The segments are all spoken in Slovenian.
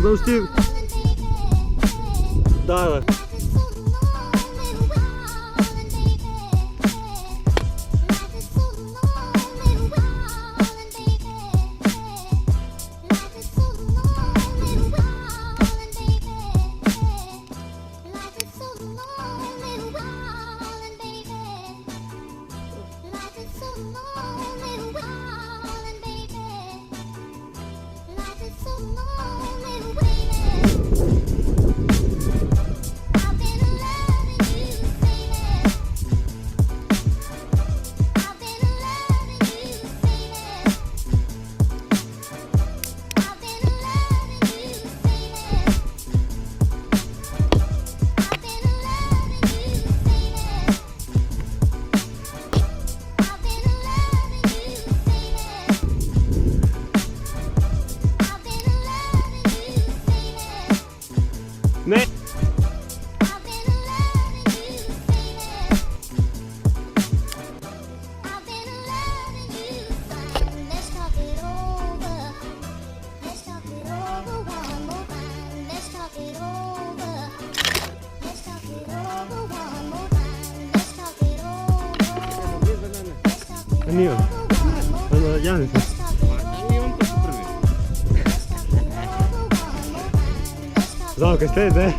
Продовжти. Да. Не. Ні, я не знаю. Залка, стой, да?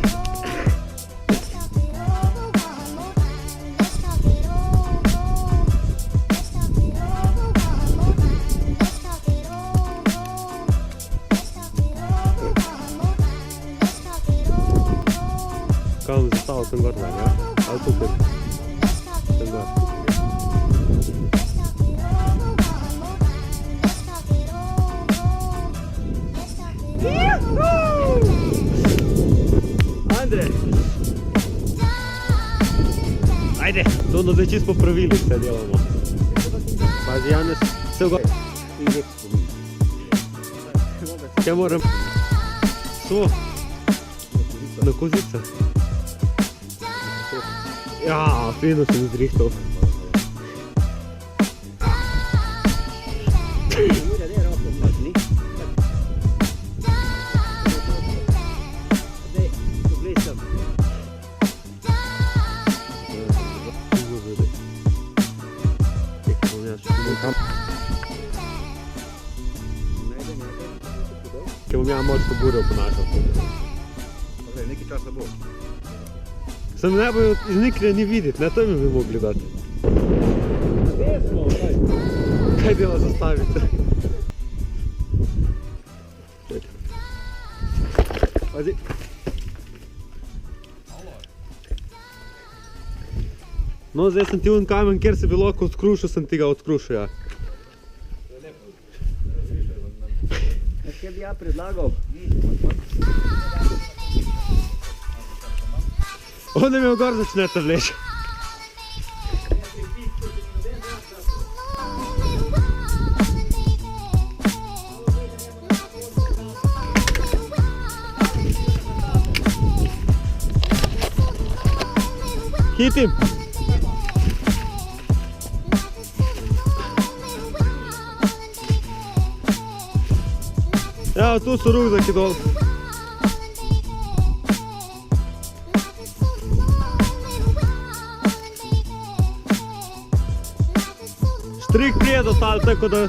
Quand zostało ten gorna, nie? Ale tu ten gorna. Andrej! Ajde! To ono zdaj čisto popravili vse delamo. Pazi, Janez, vse go... Če moram... Svo? Na kozica? Ja, fino sem zrihtal. Če bom ja močno burjo ponašal. Nekaj časa bo. Sem ne bojo iz Nikrija ni videti, ne, to mi bi mogli dati. Kaj dela zastaviti? Pazi. No, zdaj sem ti un kamen, kjer se bi lahko odkrušil, sem ti ga odkrušil, ja. Kaj bi ja predlagal? On je imel gor začnete vleči. Hitim! Ja, tu so rukzaki dol. Štrik prije do tal, tako da